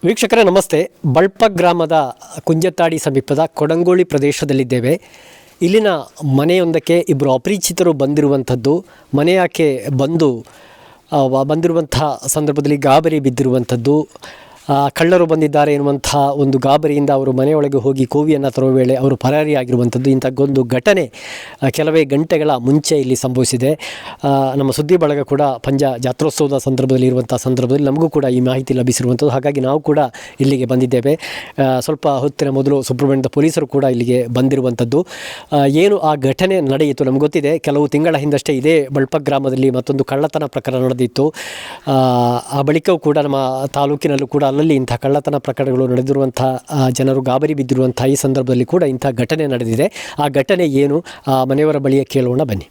ವೀಕ್ಷಕರೇ ನಮಸ್ತೆ. ಬಳ್ಪ ಗ್ರಾಮದ ಕುಂಜತಾಡಿ ಸಮೀಪದ ಕೊಡಂಗೋಳಿ ಪ್ರದೇಶದಲ್ಲಿದ್ದೇವೆ. ಇಲ್ಲಿನ ಮನೆಯೊಂದಕ್ಕೆ ಇಬ್ಬರು ಅಪರಿಚಿತರು ಬಂದಿರುವಂಥದ್ದು. ಮನೆಯಾಕೆ ಬಂದಿರುವಂಥ ಸಂದರ್ಭದಲ್ಲಿ ಗಾಬರಿ ಬಿದ್ದಿರುವಂಥದ್ದು. ಕಳ್ಳರು ಬಂದಿದ್ದಾರೆ ಎನ್ನುವಂಥ ಒಂದು ಗಾಬರಿಯಿಂದ ಅವರು ಮನೆಯೊಳಗೆ ಹೋಗಿ ಕೋವಿಯನ್ನು ತರುವ ವೇಳೆ ಅವರು ಪರಾರಿಯಾಗಿರುವಂಥದ್ದು. ಇಂಥದ್ದೊಂದು ಘಟನೆ ಕೆಲವೇ ಗಂಟೆಗಳ ಮುಂಚೆ ಇಲ್ಲಿ ಸಂಭವಿಸಿದೆ. ನಮ್ಮ ಸುದ್ದಿ ಬಳಗ ಕೂಡ ಪಂಜ ಜಾತ್ರೋತ್ಸವದ ಸಂದರ್ಭದಲ್ಲಿ ಇರುವಂಥ ಸಂದರ್ಭದಲ್ಲಿ ನಮಗೂ ಕೂಡ ಈ ಮಾಹಿತಿ ಲಭಿಸಿರುವಂಥದ್ದು. ಹಾಗಾಗಿ ನಾವು ಕೂಡ ಇಲ್ಲಿಗೆ ಬಂದಿದ್ದೇವೆ. ಸ್ವಲ್ಪ ಹೊತ್ತಿನ ಮೊದಲು ಸುಬ್ರಹ್ಮಣ್ಯದ ಪೊಲೀಸರು ಕೂಡ ಇಲ್ಲಿಗೆ ಬಂದಿರುವಂಥದ್ದು. ಏನು ಆ ಘಟನೆ ನಡೆಯಿತು ನಮ್ಗೆ ಗೊತ್ತಿದೆ. ಕೆಲವು ತಿಂಗಳ ಹಿಂದಷ್ಟೇ ಇದೇ ಬಳ್ಪ ಗ್ರಾಮದಲ್ಲಿ ಮತ್ತೊಂದು ಕಳ್ಳತನ ಪ್ರಕರಣ ನಡೆದಿತ್ತು. ಆ ಬಳಿಕವೂ ಕೂಡ ನಮ್ಮ ತಾಲೂಕಿನಲ್ಲೂ ಕೂಡ ಅಲ್ಲಲ್ಲಿ ಇಂಥ ಕಳ್ಳತನ ಪ್ರಕರಣಗಳು ನಡೆದಿರುವಂಥ ಜನರು ಗಾಬರಿ ಬಿದ್ದಿರುವಂಥ ಈ ಸಂದರ್ಭದಲ್ಲಿ ಕೂಡ ಇಂಥ ಘಟನೆ ನಡೆದಿದೆ. ಆ ಘಟನೆ ಏನು, ಆ ಮನೆಯವರ ಬಳಿಯೇ ಕೇಳೋಣ ಬನ್ನಿ.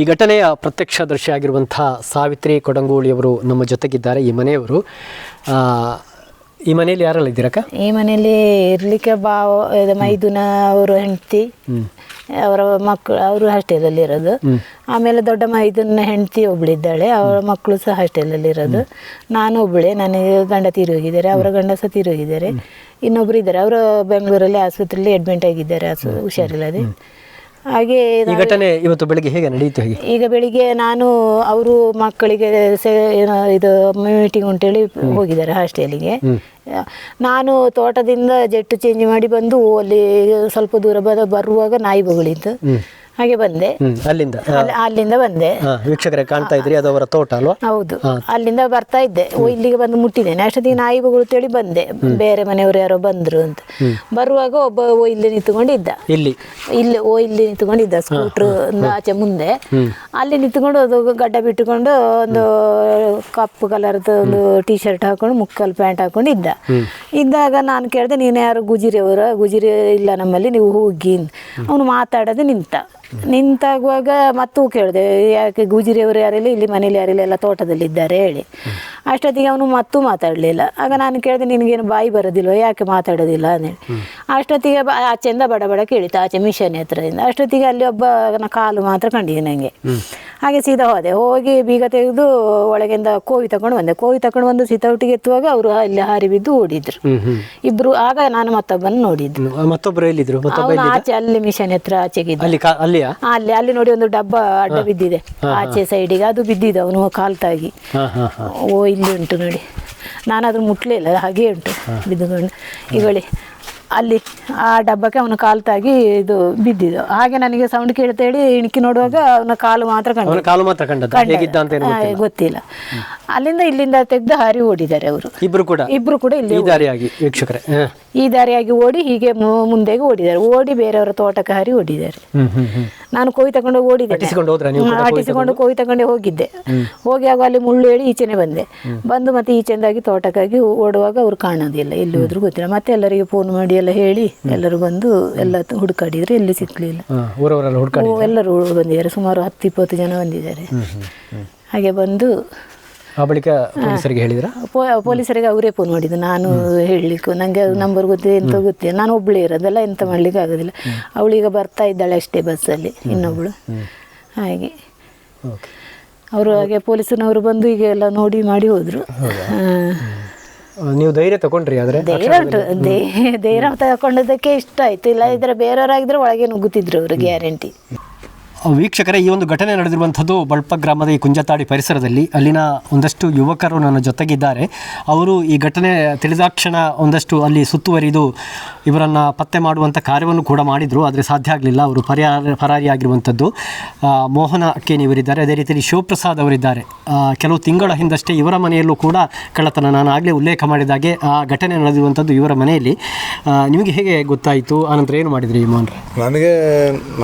ಈ ಘಟನೆಯ ಪ್ರತ್ಯಕ್ಷದರ್ಶಿಯಾಗಿರುವಂಥ ಸಾವಿತ್ರಿ ಕೊಡಂಗೋಳಿಯವರು ನಮ್ಮ ಜೊತೆಗಿದ್ದಾರೆ. ಈ ಮನೆಯವರು. ಈ ಮನೆಯಲ್ಲಿ ಯಾರೆಲ್ಲ ಇದ್ದೀರಕ್ಕ? ಈ ಮನೆಯಲ್ಲಿ ಇರ್ಲಿಕ್ಕೆ ಮೈದುನ ಅವರು ಹೆಂಡತಿ, ಅವರ ಮಕ್ಕಳು, ಅವರು ಹಾಸ್ಟೆಲಲ್ಲಿ ಇರೋದು. ಆಮೇಲೆ ದೊಡ್ಡ ಮೈದುನ ಹೆಂಡತಿ ಒಬ್ಳಿದ್ದಾಳೆ, ಅವರ ಮಕ್ಕಳು ಸಹ ಹಾಸ್ಟೆಲಲ್ಲಿ ಇರೋದು. ನಾನು ಒಬ್ಬಳೆ, ನನಗೆ ಗಂಡ ತೀರೋಗಿದ್ದಾರೆ, ಅವರ ಗಂಡ ಸಹ ತೀರೋಗಿದ್ದಾರೆ. ಇನ್ನೊಬ್ರು ಇದ್ದಾರೆ, ಅವರು ಬೆಂಗಳೂರಲ್ಲಿ ಆಸ್ಪತ್ರೆಯಲ್ಲಿ ಅಡ್ಮಿಟ್ ಆಗಿದ್ದಾರೆ, ಹುಷಾರಿಲ್ಲದೆ. ಹಾಗೆ ಈ ಘಟನೆ ಇವತ್ತು ಬೆಳಿಗ್ಗೆ ಹೇಗೆ ನಡೆಯಿತು? ಈಗ ಬೆಳಿಗ್ಗೆ ನಾನು ಅವರು ಮಕ್ಕಳಿಗೆ ಇದು ಮೀಟಿಂಗ್ ಅಂತೇಳಿ ಹೋಗಿದ್ದಾರೆ ಹಾಸ್ಟೆಲಿಗೆ. ನಾನು ತೋಟದಿಂದ ಜೆಟ್ಟು ಚೇಂಜ್ ಮಾಡಿ ಬಂದು ಅಲ್ಲಿ ಸ್ವಲ್ಪ ದೂರ ಬರುವಾಗ ನಾಯಿ ಬೊಗಳಿತ್ತು, ಹಾಗೆ ಬಂದೆ. ಅಲ್ಲಿಂದ ಬಂದೆ. ವೀಕ್ಷಕರೇ ಕಾಣ್ತಾ ಇದ್ರಿ, ಅದು ಅವರ ತೋಟ ಅಲ್ವಾ? ಹೌದು. ಅಲ್ಲಿಂದ ಬರ್ತಾ ಇದ್ದೆ, ಇಲ್ಲಿಗೆ ಬಂದು ಮುಟ್ಟಿದ್ದೇನೆ. ಅಷ್ಟೊತ್ತಿಗೆ ನಾಯಿ ಬೊಗಳುತ್ತೇಳಿ ಬಂದೆ, ಬೇರೆ ಮನೆಯವರು ಯಾರೋ ಬಂದ್ರು ಅಂತ. ಬರುವಾಗ ಒಬ್ಬ ಇಲ್ಲಿ ನಿಂತ್ಕೊಂಡಿದ್ದ, ಇಲ್ಲಿ ನಿಂತ್ಕೊಂಡಿದ್ದ, ಸ್ಕೂಟ್ರ್ ಆಚೆ ಮುಂದೆ. ಅಲ್ಲಿ ನಿಂತ್ಕೊಂಡು ಅದು ಗಡ್ಡ ಬಿಟ್ಟುಕೊಂಡು ಒಂದು ಕಪ್ಪು ಕಲರ್ದು ಒಂದು ಟೀ ಶರ್ಟ್ ಹಾಕೊಂಡು ಮುಕ್ಕಲ್ ಪ್ಯಾಂಟ್ ಹಾಕೊಂಡು ಇದ್ದಾಗ ನಾನು ಕೇಳಿದೆ, ನೀನು ಯಾರು ಗುಜಿರಿಯವರ? ಗುಜಿರಿ ಇಲ್ಲ ನಮ್ಮಲ್ಲಿ, ನೀವು ಹೋಗಿ. ಅವನು ಮಾತಾಡೋದು ನಿಂತಾಗುವಾಗ ಮತ್ತೂ ಕೇಳಿದೆ, ಯಾಕೆ ಗುಜಿರಿಯವರು ಯಾರಿಲ್ಲ, ಇಲ್ಲಿ ಮನೇಲಿ ಯಾರಿಲ್ಲ, ಎಲ್ಲ ತೋಟದಲ್ಲಿದ್ದಾರೆ ಹೇಳಿ. ಅಷ್ಟೊತ್ತಿಗೆ ಅವನು ಮತ್ತೂ ಮಾತಾಡಲಿಲ್ಲ. ಆಗ ನಾನು ಕೇಳಿದೆ, ನಿನಗೇನು ಬಾಯಿ ಬರೋದಿಲ್ವ, ಯಾಕೆ ಮಾತಾಡೋದಿಲ್ಲ ಅಂದೇಳಿ. ಅಷ್ಟೊತ್ತಿಗೆ ಆಚೆಯಿಂದ ಬಡ ಕೇಳಿತು, ಆಚೆ ಮಿಷನ್ ಹತ್ರದಿಂದ. ಅಷ್ಟೊತ್ತಿಗೆ ಅಲ್ಲಿ ಒಬ್ಬನ ಕಾಲು ಮಾತ್ರ ಕಂಡಿದೆ ನನಗೆ. ಹಾಗೆ ಸೀದಾ ಹೋಗಿ ಬೀಗ ತೆಗೆದು ಒಳಗಿಂದ ಕೋವಿ ತಗೊಂಡು ಬಂದು ಸಿತೌಟಿಗೆ ಎತ್ತುವಾಗ ಅವರು ಅಲ್ಲಿ ಹಾರಿ ಬಿದ್ದು ಓಡಿದ್ರು ಇಬ್ರು. ಆಗ ನಾನು ಮತ್ತೊಬ್ಬನ ನೋಡಿದ್ದು. ಅವನು ಆಚೆ ಅಲ್ಲಿ ಮಿಷನ್ ಹತ್ರ ಆಚೆಗಿದ್ದು, ಅಲ್ಲಿ ನೋಡಿ ಒಂದು ಡಬ್ಬ ಅಡ್ಡ ಬಿದ್ದಿದೆ ಆಚೆ ಸೈಡಿಗೆ, ಅದು ಬಿದ್ದಿದೆ. ಅವನು ಕಾಲ್ತಾಗಿ ಇಲ್ಲಿ ಉಂಟು ನೋಡಿ, ನಾನು ಅದ್ರ ಮುಟ್ಲೇ ಇಲ್ಲ, ಹಾಗೆ ಉಂಟು ಬಿದ್ದುಕೊಂಡು. ಈಗಳಿ ಅಲ್ಲಿ ಆ ಡಬ್ಬಕ್ಕೆ ಅವನ ಕಾಲು ತಾಗಿ ಇದು ಬಿದ್ದಿದ್ದು. ಹಾಗೆ ನನಗೆ ಸೌಂಡ್ ಕೇಳ್ತೇಳಿ ಇಣಕಿ ನೋಡುವಾಗ ಅವನ ಕಾಲು ಮಾತ್ರ ಗೊತ್ತಿಲ್ಲ. ಅಲ್ಲಿಂದ ಇಲ್ಲಿಂದ ತೆಗೆದು ಹಾರಿ ಓಡಿದ್ದಾರೆ ಅವರು ಇಬ್ರು ಕೂಡ ಇಲ್ಲಿ ಈ ದಾರಿಯಾಗಿ ಓಡಿ ಹೀಗೆ ಮುಂದೆಗೆ ಓಡಿದ್ದಾರೆ. ಓಡಿ ಬೇರೆಯವರ ತೋಟಕ್ಕೆ ಹಾರಿ ಓಡಿದ್ದಾರೆ. ನಾನು ಕೋವಿ ತಗೊಂಡು ಆಟಿಸಿಕೊಂಡು ಕೋವಿ ತಗೊಂಡೆ ಹೋಗಿದ್ದೆ. ಹೋಗಿ ಆಗ ಅಲ್ಲಿ ಮುಳ್ಳು ಹೇಳಿ ಈಚೆನೆ ಬಂದು ಮತ್ತೆ ಈಚೆಂದಾಗಿ ತೋಟಕ್ಕಾಗಿ ಓಡುವಾಗ ಅವ್ರು ಕಾಣೋದಿಲ್ಲ, ಎಲ್ಲಿ ಹೋದ್ರು ಗೊತ್ತಿಲ್ಲ. ಮತ್ತೆ ಎಲ್ಲರಿಗೆ ಫೋನ್ ಮಾಡಿ ಎಲ್ಲ ಹೇಳಿ ಎಲ್ಲರೂ ಬಂದು ಎಲ್ಲ ಹುಡುಕಾಡಿದ್ರು, ಎಲ್ಲಿ ಸಿಕ್ಲಿಲ್ಲ. ಎಲ್ಲರೂ ಬಂದಿದ್ದಾರೆ, ಸುಮಾರು 10-20 ಜನ ಬಂದಿದ್ದಾರೆ. ಹಾಗೆ ಬಂದು ಪೊಲೀಸರಿಗೆ ಅವರೇ ಫೋನ್ ಮಾಡಿದ್ದು. ನಾನು ಹೇಳಲಿಕ್ಕೂ ನನಗೆ ನಂಬರ್ ಗೊತ್ತಿದೆ, ಎಂತ ಗೊತ್ತಿಲ್ಲ, ನಾನು ಒಬ್ಬಳೇ ಇರೋದಲ್ಲ, ಎಂತ ಮಾಡ್ಲಿಕ್ಕೆ ಆಗೋದಿಲ್ಲ. ಅವಳೀಗ ಬರ್ತಾ ಇದ್ದಾಳೆ ಅಷ್ಟೇ ಬಸ್ಸಲ್ಲಿ, ಇನ್ನೊಬ್ಳು. ಹಾಗೆ ಅವರು ಹಾಗೆ ಪೊಲೀಸನವರು ಬಂದು ಈಗ ಎಲ್ಲ ನೋಡಿ ಮಾಡಿ ಹೋದ್ರು. ನೀವು ಧೈರ್ಯ ತಗೊಂಡ್ರಿ? ಆದರೆ ಧೈರ್ಯ ತಗೊಂಡದಕ್ಕೆ ಇಷ್ಟ ಆಯ್ತು. ಇಲ್ಲ ಇದ್ರೆ ಬೇರೆಯವರಾಗಿದ್ರೆ ಒಳಗೆ ನುಗ್ಗುತ್ತಿದ್ರು ಅವರು, ಗ್ಯಾರಂಟಿ. ವೀಕ್ಷಕರೇ, ಈ ಒಂದು ಘಟನೆ ನಡೆದಿರುವಂಥದ್ದು ಬಳ್ಪ ಗ್ರಾಮದ ಈ ಕುಂಜತಾಡಿ ಪರಿಸರದಲ್ಲಿ. ಅಲ್ಲಿನ ಒಂದಷ್ಟು ಯುವಕರು ನನ್ನ ಜೊತೆಗಿದ್ದಾರೆ. ಅವರು ಈ ಘಟನೆ ತಿಳಿದಾಕ್ಷಣ ಒಂದಷ್ಟು ಅಲ್ಲಿ ಸುತ್ತುವರಿದು ಇವರನ್ನು ಪತ್ತೆ ಮಾಡುವಂಥ ಕಾರ್ಯವನ್ನು ಕೂಡ ಮಾಡಿದರು, ಆದರೆ ಸಾಧ್ಯ ಆಗಲಿಲ್ಲ. ಅವರು ಪರಾರಿಯಾಗಿರುವಂಥದ್ದು. ಮೋಹನ ಕೇನ್ ಇವರಿದ್ದಾರೆ, ಅದೇ ರೀತಿಯಲ್ಲಿ ಶಿವಪ್ರಸಾದ್ ಅವರಿದ್ದಾರೆ. ಕೆಲವು ತಿಂಗಳ ಹಿಂದಷ್ಟೇ ಇವರ ಮನೆಯಲ್ಲೂ ಕೂಡ ಕಳ್ಳತನ, ನಾನು ಆಗಲೇ ಉಲ್ಲೇಖ ಮಾಡಿದಾಗೆ ಆ ಘಟನೆ ನಡೆದಿರುವಂಥದ್ದು ಇವರ ಮನೆಯಲ್ಲಿ. ನಿಮಗೆ ಹೇಗೆ ಗೊತ್ತಾಯಿತು? ಆನಂತರ ಏನು ಮಾಡಿದ್ರಿ ಮೋಹನ್?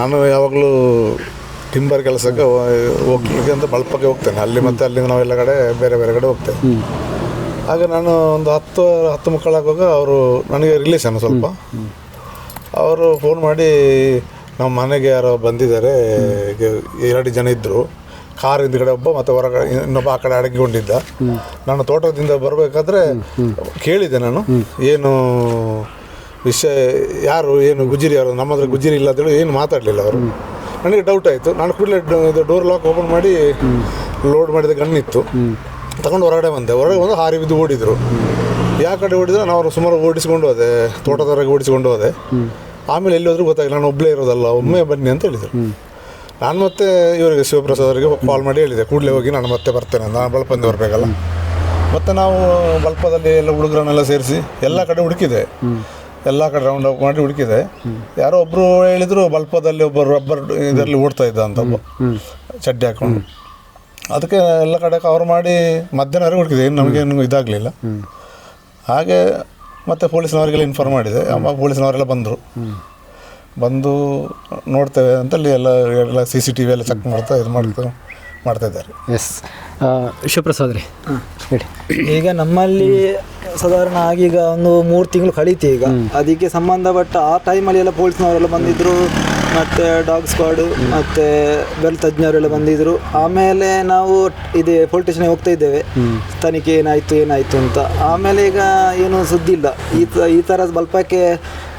ನಾನು ಯಾವಾಗಲೂ ಟಿಂಬರ್ ಕೆಲಸಕ್ಕೆ ಹೋಗ್ಲಿಕ್ಕೆ ಅಂತ ಬಳ್ಪಕ್ಕೆ ಹೋಗ್ತೇನೆ. ಅಲ್ಲಿ ಮತ್ತು ಅಲ್ಲಿಂದ ನಾವೆಲ್ಲ ಕಡೆ ಬೇರೆ ಕಡೆ ಹೋಗ್ತೇವೆ. ಆಗ ನಾನು ಒಂದು 10 ಮಕ್ಕಳಾಗುವಾಗ ಅವರು ನನಗೆ ರಿಲೇಷನ್ ಸ್ವಲ್ಪ, ಅವರು ಫೋನ್ ಮಾಡಿ ನಮ್ಮ ಮನೆಗೆ ಯಾರೋ ಬಂದಿದ್ದಾರೆ, 2 ಜನ ಇದ್ದರು. ಕಾರ್ ಹಿಂದ್ಗಡೆ ಒಬ್ಬ ಮತ್ತು ಹೊರಗಡೆ ಇನ್ನೊಬ್ಬ ಆ ಕಡೆ ಅಡಗಿಕೊಂಡಿದ್ದ. ನಾನು ತೋಟದಿಂದ ಬರಬೇಕಾದ್ರೆ ಕೇಳಿದೆ, ನಾನು ಏನು ವಿಷಯ, ಯಾರು, ಏನು ಗುಜಿರಿ ಯಾರು, ನಮ್ಮ ಹತ್ರ ಗುಜಿರಿ ಇಲ್ಲ ಅಂತೇಳಿ ಏನು ಮಾತಾಡಲಿಲ್ಲ ಅವರು. ನನಗೆ ಡೌಟ್ ಆಯಿತು. ನಾನು ಕೂಡಲೇ ಡೋರ್ ಲಾಕ್ ಓಪನ್ ಮಾಡಿ ಲೋಡ್ ಮಾಡಿದ ಗನ್ ಇತ್ತು, ತಗೊಂಡು ಹೊರಗಡೆ ಬಂದೆ. ಹೊರಗಡೆ ಬಂದು ಹಾರಿ ಬಿದ್ದು ಓಡಿದರು. ಯಾವ ಕಡೆ ಓಡಿದ್ರೆ ನಾವು ಸುಮಾರು ಓಡಿಸ್ಕೊಂಡು ಹೋದೆ, ತೋಟದವರೆಗೆ ಓಡಿಸ್ಕೊಂಡು ಹೋದೆ. ಆಮೇಲೆ ಎಲ್ಲಿ ಹೋದ್ರೂ ಗೊತ್ತಾಗಿಲ್ಲ, ನಾನು ಒಬ್ಬಳೇ ಇರೋದಲ್ಲ, ಒಮ್ಮೆ ಬನ್ನಿ ಅಂತ ಹೇಳಿದರು. ನಾನು ಮತ್ತೆ ಇವರಿಗೆ ಶಿವಪ್ರಸಾದ್ ಅವರಿಗೆ ಕಾಲ್ ಮಾಡಿ ಹೇಳಿದೆ, ಕೂಡಲೇ ಹೋಗಿ ನಾನು ಮತ್ತೆ ಬರ್ತೇನೆ, ನಾನು ಬಲ್ಪಂದು ಬರಬೇಕಲ್ಲ. ಮತ್ತು ನಾವು ಬಲ್ಪದಲ್ಲಿ ಎಲ್ಲ ಹುಡುಗರನ್ನೆಲ್ಲ ಸೇರಿಸಿ ಎಲ್ಲ ಕಡೆ ಹುಡುಕಿದೆ, ಎಲ್ಲ ಕಡೆ ರೌಂಡ್ ಅಪ್ ಮಾಡಿ ಹುಡುಕಿದೆ. ಯಾರೋ ಒಬ್ಬರು ಹೇಳಿದರು ಬಲ್ಪದಲ್ಲಿ ಒಬ್ಬರು ರಬ್ಬರ್ ಇದರಲ್ಲಿ ಓಡ್ತಾ ಇದ್ದ ಅಂತ, ಒಬ್ಬ ಚಡ್ಡಿ ಹಾಕೊಂಡು. ಅದಕ್ಕೆ ಎಲ್ಲ ಕಡೆ ಕವರ್ ಮಾಡಿ ಮಧ್ಯಾಹ್ನವರೆಗೆ ಹುಡುಕಿದೆ, ಏನು ನಮಗೇನು ಇದಾಗಲಿಲ್ಲ. ಹಾಗೆ ಮತ್ತು ಪೊಲೀಸ್ನವರಿಗೆಲ್ಲ ಇನ್ಫಾರ್ಮ್ ಮಾಡಿದೆ. ಪೊಲೀಸ್ನವರೆಲ್ಲ ಬಂದು ನೋಡ್ತೇವೆ ಅಂತಲ್ಲಿ ಎಲ್ಲ CCTV ಎಲ್ಲ ಚೆಕ್ ಮಾಡ್ತಾ ಇದ್ದಾರೆ. ಎಸ್, ಶಿವಪ್ರಸಾದ್ ರೀ ಹೇಳಿ. ಈಗ ನಮ್ಮಲ್ಲಿ ಸಾಧಾರಣ ಆಗೀಗ ಒಂದು 3 ತಿಂಗಳು ಕಳೀತಿ. ಈಗ ಅದಕ್ಕೆ ಸಂಬಂಧಪಟ್ಟ ಆ ಟೈಮಲ್ಲಿ ಎಲ್ಲ ಪೊಲೀಸ್ನವರೆಲ್ಲ ಬಂದಿದ್ದರು, ಮತ್ತು ಡಾಗ್ ಸ್ಕ್ವಾಡು ಮತ್ತು ಬೆಲ್ ತಜ್ಞರೆಲ್ಲ ಬಂದಿದ್ದರು. ಆಮೇಲೆ ನಾವು ಇದೆ ಪೊಲೀಸ್ ಸ್ಟೇಷನ್ಗೆ ಹೋಗ್ತಾ ಇದ್ದೇವೆ, ತನಿಖೆ ಏನಾಯಿತು ಅಂತ. ಆಮೇಲೆ ಈಗ ಏನೂ ಸುದ್ದಿ ಇಲ್ಲ. ಈ ಥರ ಬಲ್ಪಕ್ಕೆ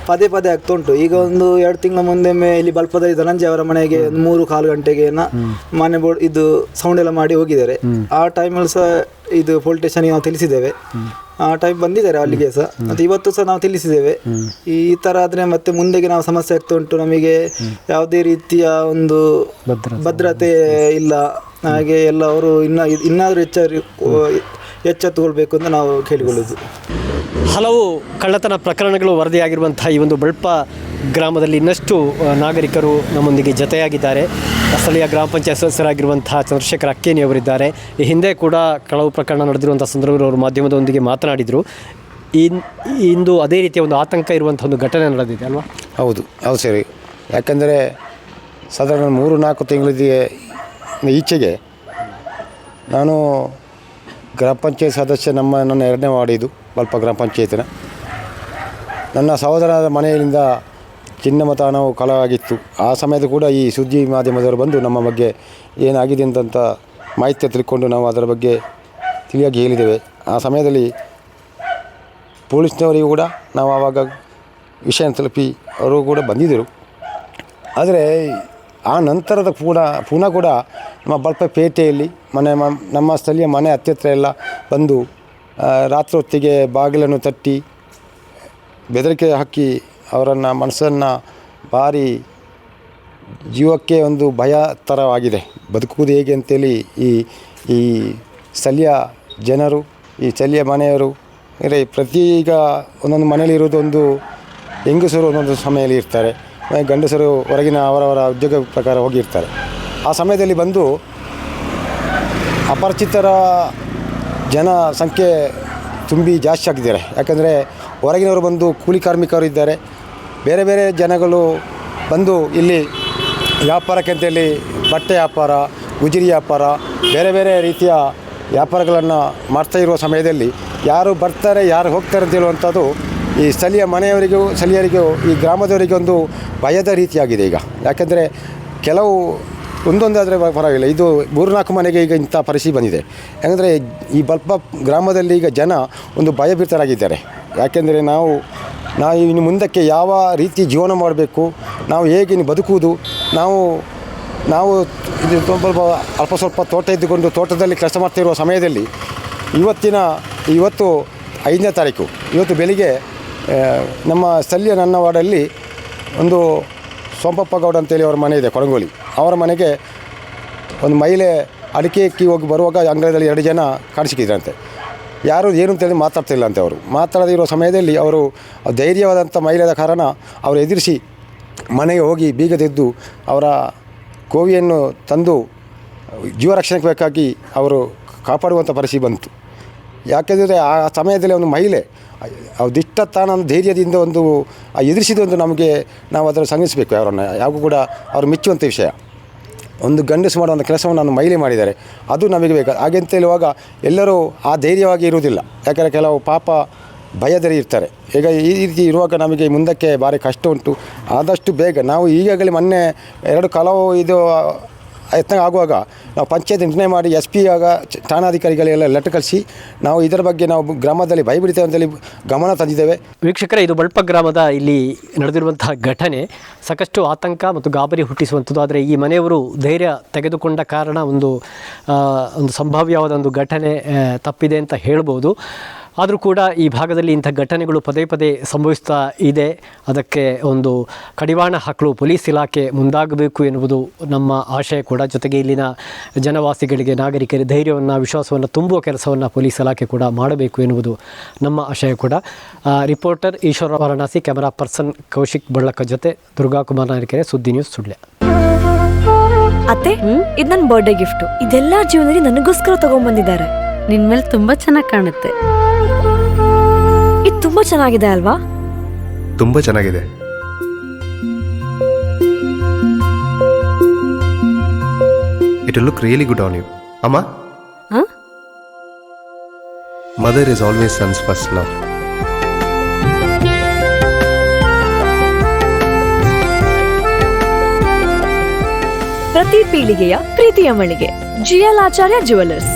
ಪದೇ ಆಗ್ತಾ ಉಂಟು. ಈಗ ಒಂದು 2 ತಿಂಗಳ ಮುಂದೆ ಇಲ್ಲಿ ಬಲ್ಪದಲ್ಲಿ ಧನಂಜಯ ಅವರ ಮನೆಗೆ 3-4 ಗಂಟೆಗೆ ಮನೆ ಇದು ಸೌಂಡ್ ಎಲ್ಲ ಮಾಡಿ ಹೋಗಿದ್ದಾರೆ. ಆ ಟೈಮಲ್ಲಿ ಸಹ ಇದು ಪೊಲೀಸ್ ಸ್ಟೇಷನ್ಗೆ ನಾವು ತಿಳಿಸಿದ್ದೇವೆ. ಆ ಟೈಮ್ ಬಂದಿದ್ದಾರೆ ಅಲ್ಲಿಗೆ ಸಹ, ಮತ್ತು ಇವತ್ತು ಸಹ ನಾವು ತಿಳಿಸಿದ್ದೇವೆ. ಈ ಥರ ಆದರೆ ಮತ್ತೆ ಮುಂದೆಗೆ ನಾವು ಸಮಸ್ಯೆ ಆಗ್ತಾ ಉಂಟು. ನಮಗೆ ಯಾವುದೇ ರೀತಿಯ ಒಂದು ಭದ್ರತೆ ಇಲ್ಲ. ಹಾಗೆ ಎಲ್ಲ ಅವರು ಇನ್ನಾದರೂ ಎಚ್ಚೆತ್ತುಕೊಳ್ಬೇಕು ಅಂತ ನಾವು ಕೇಳಿಕೊಳ್ಳೋದು. ಹಲವು ಕಳ್ಳತನ ಪ್ರಕರಣಗಳು ವರದಿಯಾಗಿರುವಂತಹ ಈ ಒಂದು ಬಳ್ಪ ಗ್ರಾಮದಲ್ಲಿ ಇನ್ನಷ್ಟು ನಾಗರಿಕರು ನಮ್ಮೊಂದಿಗೆ ಜತೆಯಾಗಿದ್ದಾರೆ. ಸ್ಥಳೀಯ ಗ್ರಾಮ ಪಂಚಾಯತ್ ಸದಸ್ಯರಾಗಿರುವಂತಹ ಚಂದ್ರಶೇಖರ್ ಅಕ್ಕೇನಿ ಅವರಿದ್ದಾರೆ. ಈ ಹಿಂದೆ ಕೂಡ ಕಳವು ಪ್ರಕರಣ ನಡೆದಿರುವಂಥ ಸಂದರ್ಭದಲ್ಲಿ ಅವರು ಮಾಧ್ಯಮದೊಂದಿಗೆ ಮಾತನಾಡಿದರು. ಇಂದು ಅದೇ ರೀತಿಯ ಒಂದು ಆತಂಕ ಇರುವಂಥ ಒಂದು ಘಟನೆ ನಡೆದಿದೆ ಅಲ್ವಾ? ಹೌದು ಸರಿ. ಯಾಕೆಂದರೆ ಸಾಧಾರಣ 3-4 ತಿಂಗಳಿಗೆ ಈಚೆಗೆ ನಾನು ಗ್ರಾಮ ಪಂಚಾಯತ್ ಸದಸ್ಯ, ನನ್ನ 2ನೇ ವಾರ್ಡಿದು ಬಲ್ಪ ಗ್ರಾಮ ಪಂಚಾಯತಿನ, ನನ್ನ ಸಹೋದರನ ಮನೆಯಿಂದ ಚಿನ್ನಮತಾಣವು ಕಳವಾಗಿತ್ತು. ಆ ಸಮಯದ ಕೂಡ ಈ ಸುದ್ದಿ ಮಾಧ್ಯಮದವರು ಬಂದು ನಮ್ಮ ಬಗ್ಗೆ ಏನಾಗಿದೆ ಅಂತ ಮಾಹಿತಿ ತಿಳ್ಕೊಂಡು ನಾವು ಅದರ ಬಗ್ಗೆ ತಿಳಿಯಾಗಿ ಹೇಳಿದ್ದೇವೆ. ಆ ಸಮಯದಲ್ಲಿ ಪೊಲೀಸ್ನವರಿಗೂ ಕೂಡ ನಾವು ಆವಾಗ ವಿಷಯ ತಲುಪಿ ಅವರು ಕೂಡ ಬಂದಿದ್ದರು. ಆದರೆ ಆ ನಂತರದ ಪುನಃ ಕೂಡ ನಮ್ಮ ಬಲ್ಪ ಪೇಟೆಯಲ್ಲಿ ನಮ್ಮ ಸ್ಥಳೀಯ ಮನೆ ಹತ್ತಿರ ಎಲ್ಲ ಬಂದು ರಾತ್ರಿ ಹೊತ್ತಿಗೆ ಬಾಗಿಲನ್ನು ತಟ್ಟಿ ಬೆದರಿಕೆ ಹಾಕಿ ಅವರನ್ನು ಮನಸ್ಸನ್ನು ಭಾರಿ ಜೀವಕ್ಕೆ ಒಂದು ಭಯ ಥರವಾಗಿದೆ. ಬದುಕುವುದು ಹೇಗೆ ಅಂತೇಳಿ ಈ ಸ್ಥಳೀಯ ಜನರು, ಈ ಸ್ಥಳೀಯ ಮನೆಯವರು ಈಗ ಒಂದೊಂದು ಮನೆಯಲ್ಲಿ ಇರೋದು, ಒಂದು ಹೆಂಗಸರು ಒಂದೊಂದು ಸಮಯದಲ್ಲಿ ಇರ್ತಾರೆ, ಗಂಡಸರು ಹೊರಗಿನ ಅವರವರ ಉದ್ಯೋಗ ಪ್ರಕಾರ ಹೋಗಿರ್ತಾರೆ. ಆ ಸಮಯದಲ್ಲಿ ಬಂದು ಅಪರಿಚಿತರ ಜನ ಸಂಖ್ಯೆ ತುಂಬಿ ಜಾಸ್ತಿ ಆಗಿದ್ದಾರೆ. ಯಾಕಂದರೆ ಹೊರಗಿನವರು ಬಂದು ಕೂಲಿ ಕಾರ್ಮಿಕರು ಇದ್ದಾರೆ, ಬೇರೆ ಜನಗಳು ಬಂದು ಇಲ್ಲಿ ವ್ಯಾಪಾರಕ್ಕೆ ಅಂತೇಳಿ ಬಟ್ಟೆ ವ್ಯಾಪಾರ, ಗುಜರಿ ವ್ಯಾಪಾರ, ಬೇರೆ ರೀತಿಯ ವ್ಯಾಪಾರಗಳನ್ನು ಮಾಡ್ತಾ ಇರುವ ಸಮಯದಲ್ಲಿ ಯಾರು ಬರ್ತಾರೆ ಯಾರು ಹೋಗ್ತಾರೆ ಅಂತ ಹೇಳುವಂಥದ್ದು ಈ ಸ್ಥಳೀಯ ಸ್ಥಳೀಯರಿಗೂ ಈ ಗ್ರಾಮದವರಿಗೆ ಒಂದು ಭಯದ ರೀತಿಯಾಗಿದೆ ಈಗ. ಯಾಕೆಂದರೆ ಕೆಲವು ಒಂದೊಂದಾದರೆ ಪರವಾಗಿಲ್ಲ, ಇದು 3-4 ಮನೆಗೆ ಈಗ ಇಂಥ ಪರಿಸ್ಥಿತಿ ಬಂದಿದೆ. ಯಾಕಂದರೆ ಈ ಬಲ್ಪ ಗ್ರಾಮದಲ್ಲಿ ಈಗ ಜನ ಒಂದು ಭಯಭೀತರಾಗಿದ್ದಾರೆ. ಯಾಕೆಂದರೆ ನಾವು ಇನ್ನು ಮುಂದಕ್ಕೆ ಯಾವ ರೀತಿ ಜೀವನ ಮಾಡಬೇಕು, ನಾವು ಹೇಗೆ ಇನ್ನು ಬದುಕುವುದು, ನಾವು ಇದು ಅಲ್ಪ ಸ್ವಲ್ಪ ತೋಟ ಇದ್ದುಕೊಂಡು ತೋಟದಲ್ಲಿ ಕೆಲಸ ಮಾಡ್ತಿರುವ ಸಮಯದಲ್ಲಿ ಇವತ್ತು 5ನೇ ತಾರೀಕು, ಇವತ್ತು ಬೆಳಿಗ್ಗೆ ನಮ್ಮ ಸ್ಥಳೀಯ ನನ್ನ ವಾರ್ಡಲ್ಲಿ ಒಂದು ಸೋಂಪಪ್ಪ ಗೌಡ ಅಂತೇಳಿ ಅವರ ಮನೆ ಇದೆ, ಕೊಡಂಗೋಳಿ. ಅವರ ಮನೆಗೆ ಒಂದು ಮಹಿಳೆ ಅಡಿಕೆ ಎಕ್ಕಿ ಹೋಗಿ ಬರುವಾಗ ಅಂಗಳದಲ್ಲಿ 2 ಜನ ಕಾಣಿಸಿಕಿದ್ರಂತೆ. ಯಾರು ಏನು ಅಂತೇಳಿ ಮಾತಾಡ್ತಿಲ್ಲ ಅಂತೆ. ಅವರು ಮಾತಾಡದೇ ಇರೋ ಸಮಯದಲ್ಲಿ ಅವರು ಧೈರ್ಯವಾದಂಥ ಮಹಿಳೆಯ ಕಾರಣ ಅವರು ಎದುರಿಸಿ ಮನೆಗೆ ಹೋಗಿ ಬೀಗ ತೆಗೆದು ಅವರ ಕೋವಿಯನ್ನು ತಂದು ಜೀವ ರಕ್ಷಣೆಗೆ ಬೇಕಾಗಿ ಅವರು ಕಾಪಾಡುವಂಥ ಪರಿಸ್ಥಿತಿ ಬಂತು. ಯಾಕೆಂದರೆ ಆ ಸಮಯದಲ್ಲಿ ಒಂದು ಮಹಿಳೆ ದಿಟ್ಟತಾನ ಧೈರ್ಯದಿಂದ ಒಂದು ಎದುರಿಸಿದೊಂದು ನಾವು ಅದನ್ನು ಸಂಘಿಸಬೇಕು. ಅವರನ್ನು ಯಾವಾಗೂ ಕೂಡ ಅವರು ಮೆಚ್ಚುವಂಥ ವಿಷಯ. ಒಂದು ಗಂಡಸು ಮಾಡುವಂಥ ಕೆಲಸವನ್ನು ನಾನು ಮಹಿಳೆ ಮಾಡಿದ್ದಾರೆ, ಅದು ನಮಗೆ ಬೇಕು. ಹಾಗೆಂತ ಹೇಳುವಾಗ ಎಲ್ಲರೂ ಆ ಧೈರ್ಯವಾಗಿ ಇರುವುದಿಲ್ಲ. ಯಾಕಂದರೆ ಕೆಲವು ಪಾಪ ಭಯದಲ್ಲಿ ಇರ್ತಾರೆ. ಈಗ ಈ ರೀತಿ ಇರುವಾಗ ನಮಗೆ ಮುಂದಕ್ಕೆ ಭಾರಿ ಕಷ್ಟ ಉಂಟು. ಆದಷ್ಟು ಬೇಗ ನಾವು ಈಗಾಗಲೇ ಮೊನ್ನೆ 2 ಕಳವು ಇದು ಯತ್ನ ಆಗುವಾಗ ನಾವು ಪಂಚಾಯತ್ ನಿರ್ಣಯ ಮಾಡಿ SP ಆಗ ಠಾಣಾಧಿಕಾರಿಗಳೆಲ್ಲ ಲೆಟರ್ ಕಳಿಸಿ ನಾವು ಇದರ ಬಗ್ಗೆ ನಾವು ಗ್ರಾಮದಲ್ಲಿ ಭಯಬಿಡ್ತೇವೆ ಅಂತೇಳಿ ಗಮನ ತಂದಿದ್ದೇವೆ. ವೀಕ್ಷಕರೇ, ಇದು ಬಳ್ಪ ಗ್ರಾಮದ ಇಲ್ಲಿ ನಡೆದಿರುವಂತಹ ಘಟನೆ ಸಾಕಷ್ಟು ಆತಂಕ ಮತ್ತು ಗಾಬರಿ ಹುಟ್ಟಿಸುವಂಥದ್ದು. ಆದರೆ ಈ ಮನೆಯವರು ಧೈರ್ಯ ತೆಗೆದುಕೊಂಡ ಕಾರಣ ಒಂದು ಸಂಭಾವ್ಯವಾದ ಒಂದು ಘಟನೆ ತಪ್ಪಿದೆ ಅಂತ ಹೇಳ್ಬೋದು. ಆದರೂ ಕೂಡ ಈ ಭಾಗದಲ್ಲಿ ಇಂಥ ಘಟನೆಗಳು ಪದೇ ಪದೇ ಸಂಭವಿಸ್ತಾ ಇದೆ. ಅದಕ್ಕೆ ಒಂದು ಕಡಿವಾಣ ಹಾಕಲು ಪೊಲೀಸ್ ಇಲಾಖೆ ಮುಂದಾಗಬೇಕು ಎನ್ನುವುದು ನಮ್ಮ ಆಶಯ ಕೂಡ. ಜೊತೆಗೆ ಇಲ್ಲಿನ ಜನವಾಸಿಗಳಿಗೆ, ನಾಗರಿಕರಿಗೆ ಧೈರ್ಯವನ್ನು, ವಿಶ್ವಾಸವನ್ನು ತುಂಬುವ ಕೆಲಸವನ್ನು ಪೊಲೀಸ್ ಇಲಾಖೆ ಕೂಡ ಮಾಡಬೇಕು ಎನ್ನುವುದು ನಮ್ಮ ಆಶಯ ಕೂಡ. Reporter Eshwar Varanasi, camera person Kaushik Ballaka ಜೊತೆ ದುರ್ಗಾಕುಮಾರ್ ನಾರಿಕೆರೆ, ಸುದ್ದಿ ನ್ಯೂಸ್, ಸುಳ್ಯ. ಅತ್ತೆ, ಇದು ನನ್ನ ಬರ್ಡೇ ಗಿಫ್ಟು. ಇದೆಲ್ಲ ಜೀವನದಲ್ಲಿ ನನಗೋಸ್ಕರ ತಗೊಂಡ್ಬಂದಿದ್ದಾರೆ. ನಿನ್ ಮೇಲೆ ತುಂಬಾ ಚೆನ್ನಾಗಿ ಕಾಣುತ್ತೆ. ಇದು ತುಂಬಾ ಚೆನ್ನಾಗಿದೆ ಅಲ್ವಾ? ತುಂಬಾ ಚೆನ್ನಾಗಿದೆ. It will look really good on you. ಅಮ್ಮ, mother is always son's first love. ಪ್ರತಿ ಪೀಳಿಗೆಯ ಪ್ರೀತಿಯ ಮಳಿಗೆ GL ಆಚಾರ್ಯ ಜುವೆಲ್ಲರ್ಸ್.